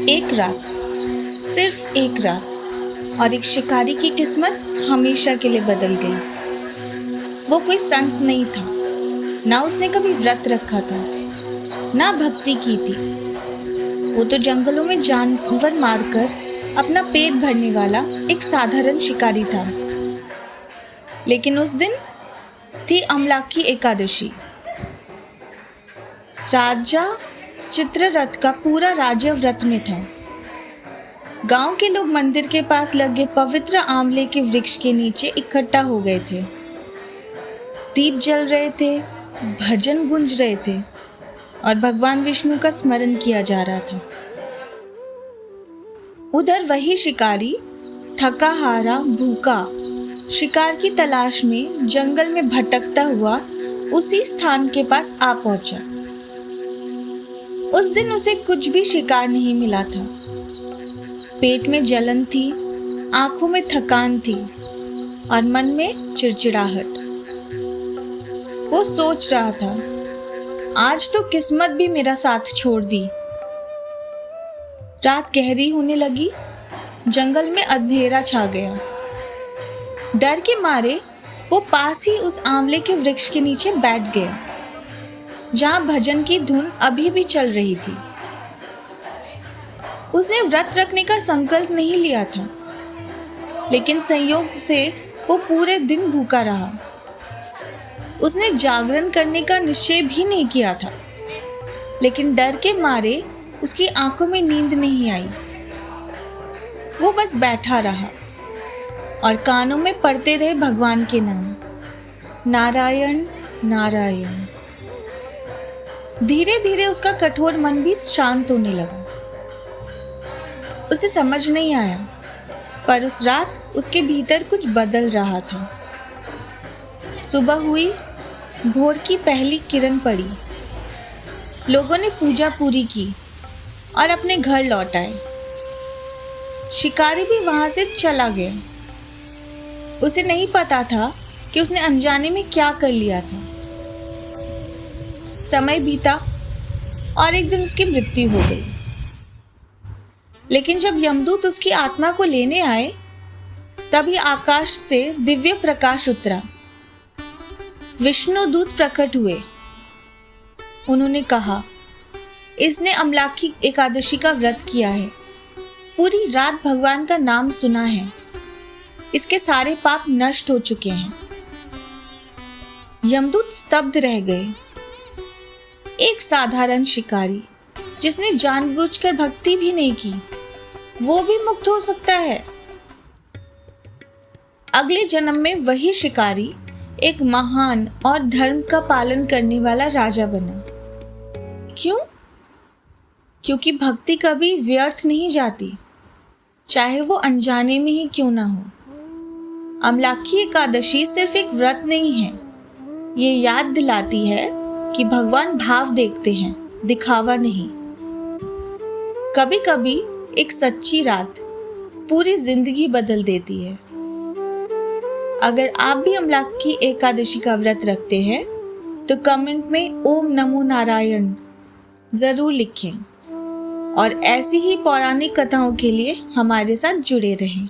एक रात, सिर्फ एक रात, और एक शिकारी की किस्मत हमेशा के लिए बदल गई। वो कोई संत नहीं था, ना उसने कभी व्रत रखा था, ना भक्ति की थी। वो तो जंगलों में जानवर मारकर अपना पेट भरने वाला एक साधारण शिकारी था। लेकिन उस दिन थी अमलाकी एकादशी। राजा चित्ररथ का पूरा राज्य व्रत में था। गांव के लोग मंदिर के पास लगे पवित्र आंवले के वृक्ष के नीचे इकट्ठा हो गए थे। दीप जल रहे थे, भजन गूंज रहे थे और भगवान विष्णु का स्मरण किया जा रहा था। उधर वही शिकारी थका हारा भूखा शिकार की तलाश में जंगल में भटकता हुआ उसी स्थान के पास आ पहुंचा। उस दिन उसे कुछ भी शिकार नहीं मिला था। पेट में जलन थी, आंखों में थकान थी और मन में चिड़चिड़ाहट। वो सोच रहा था, आज तो किस्मत भी मेरा साथ छोड़ दी। रात गहरी होने लगी, जंगल में अंधेरा छा गया। डर के मारे वो पास ही उस आंवले के वृक्ष के नीचे बैठ गया, जहां भजन की धुन अभी भी चल रही थी। उसने व्रत रखने का संकल्प नहीं लिया था, लेकिन संयोग से वो पूरे दिन भूखा रहा। उसने जागरण करने का निश्चय भी नहीं किया था, लेकिन डर के मारे उसकी आंखों में नींद नहीं आई। वो बस बैठा रहा और कानों में पढ़ते रहे भगवान के नाम, नारायण नारायण। धीरे धीरे उसका कठोर मन भी शांत होने लगा। उसे समझ नहीं आया, पर उस रात उसके भीतर कुछ बदल रहा था। सुबह हुई, भोर की पहली किरण पड़ी। लोगों ने पूजा पूरी की और अपने घर लौट आए। शिकारी भी वहां से चला गया। उसे नहीं पता था कि उसने अनजाने में क्या कर लिया था। समय बीता और एक दिन उसकी मृत्यु हो गई। लेकिन जब यमदूत उसकी आत्मा को लेने आए, तभी आकाश से दिव्य प्रकाश उतरा। विष्णु दूत प्रकट हुए। उन्होंने कहा, इसने अमलाकी एकादशी का व्रत किया है, पूरी रात भगवान का नाम सुना है, इसके सारे पाप नष्ट हो चुके हैं। यमदूत स्तब्ध रह गए। एक साधारण शिकारी जिसने जानबूझकर भक्ति भी नहीं की, वो भी मुक्त हो सकता है। अगले जन्म में वही शिकारी एक महान और धर्म का पालन करने वाला राजा बना। क्यों? क्योंकि भक्ति कभी व्यर्थ नहीं जाती, चाहे वो अनजाने में ही क्यों ना हो। अमलाकी एकादशी सिर्फ एक व्रत नहीं है, ये याद दिलाती है कि भगवान भाव देखते हैं, दिखावा नहीं। कभी कभी एक सच्ची रात पूरी जिंदगी बदल देती है। अगर आप भी अमलाकी एकादशी का व्रत रखते हैं तो कमेंट में ओम नमो नारायण जरूर लिखें और ऐसी ही पौराणिक कथाओं के लिए हमारे साथ जुड़े रहें।